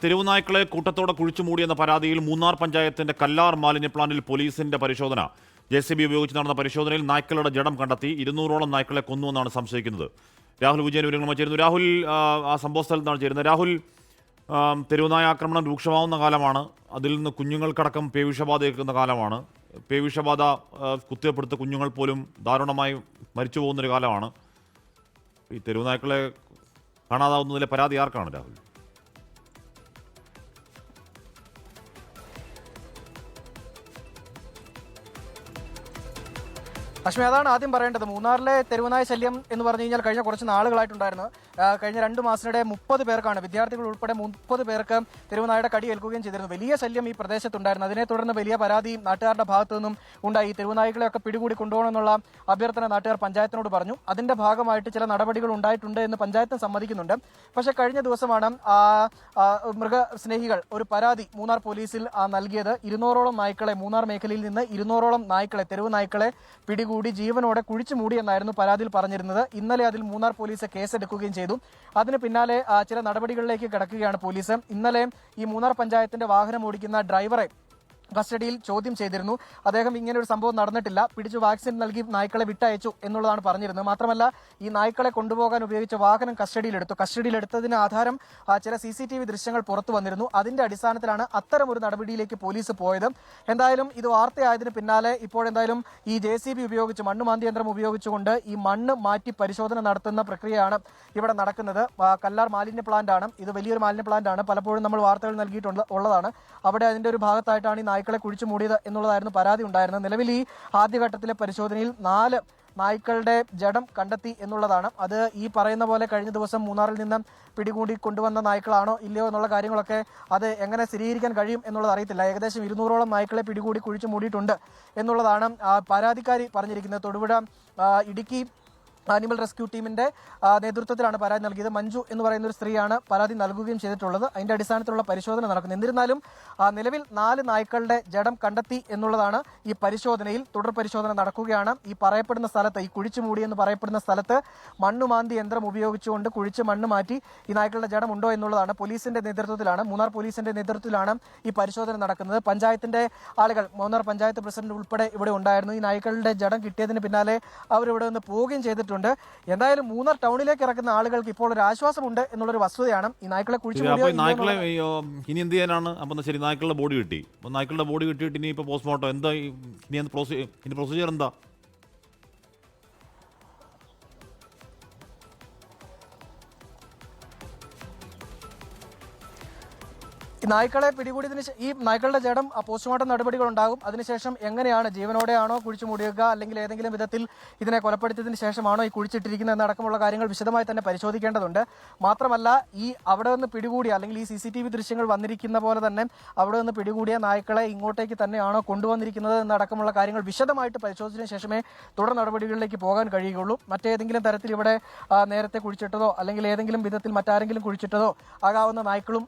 തെരുവുനായ്ക്കളെ കൂട്ടത്തോടെ കുഴിച്ചുമൂടിയെന്ന പരാതിയിൽ മൂന്നാർ പഞ്ചായത്തിന്റെ കല്ലാർ മാലിന്യ പ്ലാന്റിൽ പോലീസിന്റെ പരിശോധന. JCB ഉപയോഗിച്ച് നടന്ന പരിശോധനയിൽ നായ്ക്കളുടെ ജഡം കണ്ടെത്തി. 200ഓളം നായ്ക്കളെ കൊന്നുവെന്നാണ് സംശയിക്കുന്നത്. രാഹുൽ വിജയൻ വിവരങ്ങളുമായി ചേരുന്നു. രാഹുൽ, ആ സംഭവ സ്ഥലത്താണ് ചേരുന്നത്. രാഹുൽ, തെരുവുനായ ആക്രമണം രൂക്ഷമാവുന്ന കാലമാണ്. അതിൽ നിന്ന് കുഞ്ഞുങ്ങൾക്കടക്കം പേവിഷബാധ ഏൽക്കുന്ന കാലമാണ്. പേവിഷബാധ കുത്തിവെപ്പെടുത്ത കുഞ്ഞുങ്ങൾ പോലും ദാരുണമായി മരിച്ചു പോകുന്നൊരു കാലമാണ്. ഈ തെരുവുനായ്ക്കളെ കാണാതാവുന്നതിലെ പരാതി ആർക്കാണ് രാഹുൽ? അശ്മി, അതാണ് ആദ്യം പറയേണ്ടത്. മൂന്നാറിലെ തെരുവുനായ ശല്യം എന്ന് പറഞ്ഞു കഴിഞ്ഞാൽ കഴിഞ്ഞ കുറച്ച് നാളുകളായിട്ടുണ്ടായിരുന്നു. കഴിഞ്ഞ 2 മാസത്തിനിടെ 30 പേർക്കാണ്, വിദ്യാർത്ഥികൾ ഉൾപ്പെടെ 30 പേർക്ക് തെരുവുനായുടെ കടി ഏൽക്കുകയും ചെയ്തിരുന്നു. വലിയ ശല്യം ഈ പ്രദേശത്തുണ്ടായിരുന്നു. അതിനെ തുടർന്ന് വലിയ പരാതി നാട്ടുകാരുടെ ഭാഗത്തു നിന്നും ഉണ്ടായി. തെരുവുനായ്ക്കളെയൊക്കെ പിടികൂടി കൊണ്ടുപോകണമെന്നുള്ള അഭ്യർത്ഥന നാട്ടുകാർ പഞ്ചായത്തിനോട് പറഞ്ഞു. അതിന്റെ ഭാഗമായിട്ട് ചില നടപടികൾ ഉണ്ടായിട്ടുണ്ട് എന്ന് പഞ്ചായത്ത് സമ്മതിക്കുന്നുണ്ട്. പക്ഷേ കഴിഞ്ഞ ദിവസമാണ് മൃഗസ്നേഹികൾ ഒരു പരാതി മൂന്നാർ പോലീസിൽ നൽകിയത്. 200ഓളം നായ്ക്കളെ, മൂന്നാർ മേഖലയിൽ നിന്ന് 200ഓളം നായ്ക്കളെ, തെരുവ് നായ്ക്കളെ പിടികൂടി ജീവനോടെ കുഴിച്ചു മൂടിയെന്നായിരുന്നു പരാതിയിൽ പറഞ്ഞിരുന്നത്. ഇന്നലെ അതിൽ മൂന്നാർ പോലീസ് കേസെടുക്കുകയും ചെയ്തു. അതിന് പിന്നാലെ ചില നടപടികളിലേക്ക് കിടക്കുകയാണ് പോലീസ്. ഇന്നലെ ഈ മൂന്നാർ പഞ്ചായത്തിന്റെ വാഹനം ഓടിക്കുന്ന ഡ്രൈവറെ കസ്റ്റഡിയിൽ ചോദ്യം ചെയ്തിരുന്നു. അദ്ദേഹം ഇങ്ങനെ ഒരു സംഭവം നടന്നിട്ടില്ല, പിടിച്ചു വാക്സിൻ നൽകി നായ്ക്കളെ വിട്ടയച്ചു എന്നുള്ളതാണ് പറഞ്ഞിരുന്നത്. മാത്രമല്ല, ഈ നായ്ക്കളെ കൊണ്ടുപോകാൻ ഉപയോഗിച്ച വാഹനം കസ്റ്റഡിയിലെടുത്തു. കസ്റ്റഡിയിലെടുത്തതിന് ആധാരം ചില CCTV ദൃശ്യങ്ങൾ പുറത്തു വന്നിരുന്നു. അതിന്റെ അടിസ്ഥാനത്തിലാണ് അത്തരമൊരു നടപടിയിലേക്ക് പോലീസ് പോയത്. എന്തായാലും ഇത് വാർത്തയായതിന് പിന്നാലെ ഇപ്പോഴെന്തായാലും ഈ JCB ഉപയോഗിച്ച്, മണ്ണുമാന്തി യന്ത്രം ഉപയോഗിച്ചുകൊണ്ട് ഈ മണ്ണ് മാറ്റി പരിശോധന നടത്തുന്ന പ്രക്രിയയാണ് ഇവിടെ നടക്കുന്നത്. കല്ലാർ മാലിന്യ പ്ലാന്റ് ആണ് ഇത്. വലിയൊരു മാലിന്യ പ്ലാന്റ് ആണ്. പലപ്പോഴും നമ്മൾ വാർത്തകൾ നൽകിയിട്ടുള്ളതാണ്. അവിടെ അതിന്റെ ഒരു ഭാഗത്തായിട്ടാണ് ഈ നായ്ക്കളെ കുഴിച്ചു മൂടിയത് എന്നുള്ളതായിരുന്നു പരാതി ഉണ്ടായിരുന്നത്. നിലവിൽ ഈ ആദ്യഘട്ടത്തിലെ പരിശോധനയിൽ 4 നായ്ക്കളുടെ ജഡം കണ്ടെത്തി എന്നുള്ളതാണ്. അത് ഈ പറയുന്ന പോലെ കഴിഞ്ഞ ദിവസം മൂന്നാറിൽ നിന്ന് പിടികൂടി കൊണ്ടുവന്ന നായ്ക്കളാണോ ഇല്ലയോ എന്നുള്ള കാര്യങ്ങളൊക്കെ അത് എങ്ങനെ സ്ഥിരീകരിക്കാൻ കഴിയും എന്നുള്ളത് അറിയത്തില്ല. ഏകദേശം 200ഓളം നായ്ക്കളെ പിടികൂടി കുഴിച്ചു മൂടിയിട്ടുണ്ട് എന്നുള്ളതാണ് പരാതിക്കാരി പറഞ്ഞിരിക്കുന്നത്. തൊടുപുഴ ഇടുക്കി ആനിമൽ റെസ്ക്യൂ ടീമിന്റെ നേതൃത്വത്തിലാണ് പരാതി നൽകിയത്. മഞ്ജു എന്ന് പറയുന്ന ഒരു സ്ത്രീയാണ് പരാതി നൽകുകയും ചെയ്തിട്ടുള്ളത്. അതിന്റെ അടിസ്ഥാനത്തിലുള്ള പരിശോധന നടക്കുന്നത്. എന്നിരുന്നാലും നിലവിൽ 4 നായ്ക്കളുടെ ജഡം കണ്ടെത്തി എന്നുള്ളതാണ് ഈ പരിശോധനയിൽ. തുടർ പരിശോധന നടക്കുകയാണ്. ഈ പറയപ്പെടുന്ന സ്ഥലത്ത്, ഈ കുഴിച്ചുമൂടി എന്ന് പറയപ്പെടുന്ന സ്ഥലത്ത് മണ്ണുമാന്തി യന്ത്രം ഉപയോഗിച്ചുകൊണ്ട് കുഴിച്ച് മണ്ണ് മാറ്റി ഈ നായ്ക്കളുടെ ജഡം ഉണ്ടോ എന്നുള്ളതാണ് പോലീസിന്റെ നേതൃത്വത്തിലാണ്, മൂന്നാർ പോലീസിന്റെ നേതൃത്വത്തിലാണ് ഈ പരിശോധന നടക്കുന്നത്. പഞ്ചായത്തിന്റെ ആളുകൾ, മൂന്നാർ പഞ്ചായത്ത് പ്രസിഡന്റ് ഉൾപ്പെടെ ഇവിടെ ഉണ്ടായിരുന്നു. ഈ നായ്ക്കളുടെ ജഡം കിട്ടിയതിന് പിന്നാലെ അവരിവിടെ നിന്ന് പോവുകയും ചെയ്തിട്ടുണ്ട്. എന്തായാലും മൂന്നാർ ടൗണിലേക്ക് ഇറക്കുന്ന ആളുകൾക്ക് ഇപ്പോൾ ഒരു ആശ്വാസമുണ്ട് എന്നുള്ളൊരു വസ്തുതയാണ്. ഈ നായ്ക്കളെ കുഴിച്ചു നായ്ക്കളെ ഇനി എന്ത് ചെയ്യാനാണ്? അപ്പം ശരി, നായ്ക്കളുടെ ബോഡി കിട്ടി. അപ്പം നായ്ക്കളുടെ ബോഡി കിട്ടിയിട്ട് ഇനി ഇപ്പോൾ പോസ്റ്റ്മോർട്ടം എന്താ? ഇനി പ്രൊസീജിയർ എന്താ? നായ്ക്കളെ പിടികൂടിയതിന് ഈ നായ്ക്കളുടെ ജഡം പോസ്റ്റ്മോർട്ടം നടപടികൾ ഉണ്ടാകും. അതിനുശേഷം എങ്ങനെയാണ്, ജീവനോടെയാണോ കുഴിച്ചു മൂടിയുക, അല്ലെങ്കിൽ ഏതെങ്കിലും വിധത്തിൽ ഇതിനെ കൊലപ്പെടുത്തിയതിന് ശേഷമാണോ ഈ കുഴിച്ചിട്ടിരിക്കുന്നത് എന്നടക്കമുള്ള കാര്യങ്ങൾ വിശദമായി തന്നെ പരിശോധിക്കേണ്ടതുണ്ട്. മാത്രമല്ല, ഈ അവിടെ നിന്ന് പിടികൂടിയ, അല്ലെങ്കിൽ ഈ CCTV ദൃശ്യങ്ങൾ വന്നിരിക്കുന്ന പോലെ തന്നെ അവിടെ നിന്ന് പിടികൂടിയ നായ്ക്കളെ ഇങ്ങോട്ടേക്ക് തന്നെയാണോ കൊണ്ടുവന്നിരിക്കുന്നത് എന്നടക്കമുള്ള കാര്യങ്ങൾ വിശദമായിട്ട് പരിശോധിച്ചതിന് ശേഷമേ തുടർ നടപടികളിലേക്ക് പോകാൻ കഴിയുകയുള്ളൂ. മറ്റേതെങ്കിലും തരത്തിൽ ഇവിടെ നേരത്തെ കുഴിച്ചിട്ടതോ അല്ലെങ്കിൽ ഏതെങ്കിലും വിധത്തിൽ മറ്റാരെങ്കിലും കുഴിച്ചിട്ടതോ ആകാവുന്ന നായ്ക്കളും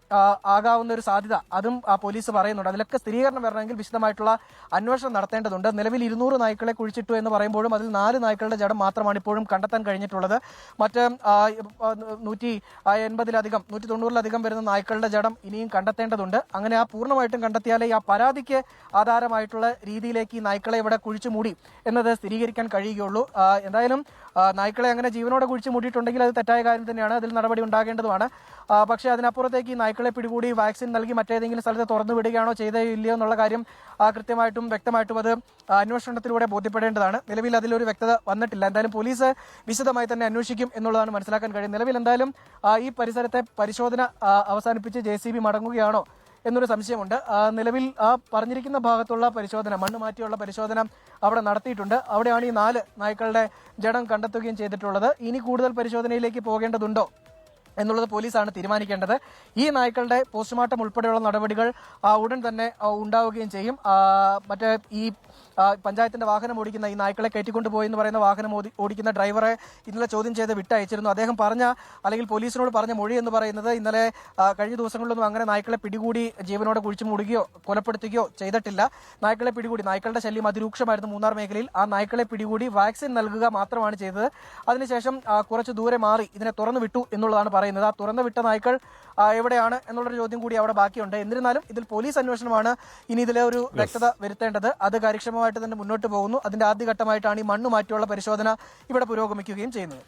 ആകാവുന്ന സാധ്യത അതും പോലീസ് പറയുന്നുണ്ട്. അതിലൊക്കെ സ്ഥിരീകരണം വരണമെങ്കിൽ വിശദമായിട്ടുള്ള അന്വേഷണം നടത്തേണ്ടതുണ്ട്. നിലവിൽ 200 നായ്ക്കളെ കുഴിച്ചിട്ടു എന്ന് പറയുമ്പോഴും അതിൽ 4 നായ്ക്കളുടെ ജഡം മാത്രമാണ് ഇപ്പോഴും കണ്ടെത്താൻ കഴിഞ്ഞിട്ടുള്ളത്. മറ്റ് 180-ലധികം 190-ലധികം വരുന്ന നായ്ക്കളുടെ ജഡം ഇനിയും കണ്ടെത്തേണ്ടതുണ്ട്. അങ്ങനെ പൂർണ്ണമായിട്ടും കണ്ടെത്തിയാലേ ആ പരാതിക്ക് ആധാരമായിട്ടുള്ള രീതിയിലേക്ക് ഈ നായ്ക്കളെ ഇവിടെ കുഴിച്ചു മൂടി എന്നത് സ്ഥിരീകരിക്കാൻ കഴിയുകയുള്ളൂ. എന്തായാലും നായ്ക്കളെ അങ്ങനെ ജീവനോടെ കുഴിച്ചു മൂടിയിട്ടുണ്ടെങ്കിൽ അത് തെറ്റായ കാര്യം തന്നെയാണ്. അതിൽ നടപടി ഉണ്ടാകേണ്ടതുമാണ്. പക്ഷേ അതിനപ്പുറത്തേക്ക് ഈ നായ്ക്കളെ പിടികൂടി വാക്സിൻ നൽകി മറ്റേതെങ്കിലും സ്ഥലത്ത് തുറന്നു വിടുകയാണോ ചെയ്തോ ഇല്ലയോ എന്നുള്ള കാര്യം കൃത്യമായിട്ടും വ്യക്തമായിട്ടും അത് അന്വേഷണത്തിലൂടെ ബോധ്യപ്പെടേണ്ടതാണ്. നിലവിൽ അതിലൊരു വ്യക്തത വന്നിട്ടില്ല. എന്തായാലും പോലീസ് വിശദമായി തന്നെ അന്വേഷിക്കും എന്നുള്ളതാണ് മനസ്സിലാക്കാൻ കഴിയും. നിലവിൽ എന്തായാലും ഈ പരിസരത്തെ പരിശോധന അവസാനിപ്പിച്ച് JCB മടങ്ങുകയാണോ എന്നൊരു സംശയമുണ്ട്. നിലവിൽ പറഞ്ഞിരിക്കുന്ന ഭാഗത്തുള്ള പരിശോധന, മണ്ണ് മാറ്റിയുള്ള പരിശോധന അവിടെ നടത്തിയിട്ടുണ്ട്. അവിടെയാണ് ഈ 4 നായ്ക്കളുടെ ജഡം കണ്ടെത്തുകയും ചെയ്തിട്ടുള്ളത്. ഇനി കൂടുതൽ പരിശോധനയിലേക്ക് പോകേണ്ടതുണ്ടോ എന്നുള്ളത് പോലീസാണ് തീരുമാനിക്കേണ്ടത്. ഈ നായ്ക്കളുടെ പോസ്റ്റ്മോർട്ടം ഉൾപ്പെടെയുള്ള നടപടികൾ ഉടൻ തന്നെ ഉണ്ടാവുകയും ചെയ്യും. മറ്റേ ഈ പഞ്ചായത്തിന്റെ വാഹനം ഓടിക്കുന്ന, ഈ നായ്ക്കളെ കയറ്റിക്കൊണ്ടുപോയി എന്ന് പറയുന്ന വാഹനം ഓടിക്കുന്ന ഡ്രൈവറെ ഇന്നലെ ചോദ്യം ചെയ്ത് വിട്ടയച്ചിരുന്നു. അദ്ദേഹം പറഞ്ഞ, അല്ലെങ്കിൽ പോലീസിനോട് പറഞ്ഞ മൊഴി എന്ന് പറയുന്നത് ഇന്നലെ കഴിഞ്ഞ ദിവസങ്ങളിലൊന്നും അങ്ങനെ നായ്ക്കളെ പിടികൂടി ജീവനോടെ കുഴിച്ചു മൂടുകയോ കൊലപ്പെടുത്തുകയോ ചെയ്തിട്ടില്ല. നായ്ക്കളെ പിടികൂടി, നായ്ക്കളുടെ ശല്യം അതിരൂക്ഷമായിരുന്നു മൂന്നാർ മേഖലയിൽ. ആ നായ്ക്കളെ പിടികൂടി വാക്സിൻ നൽകുക മാത്രമാണ് ചെയ്തത്. അതിനുശേഷം കുറച്ച് ദൂരെ മാറി ഇതിനെ തുറന്നു വിട്ടു എന്നുള്ളതാണ് പറയുന്നത്. ആ തുറന്നു വിട്ട നായ്ക്കൾ എവിടെയാണ് എന്നുള്ളൊരു ചോദ്യം കൂടി അവിടെ ബാക്കിയുണ്ട്. എന്നിരുന്നാലും ഇതിൽ പോലീസ് അന്വേഷണമാണ് ഇനി ഇതിലെ ഒരു വ്യക്തത വരുത്തേണ്ടത്. അത് കാര്യക്ഷമമായിട്ട് തന്നെ മുന്നോട്ട് പോകുന്നു. അതിന്റെ ആദ്യഘട്ടമായിട്ടാണ് ഈ മണ്ണ് മാറ്റിയുള്ള പരിശോധന ഇവിടെ പുരോഗമിക്കുകയും ചെയ്യുന്നത്.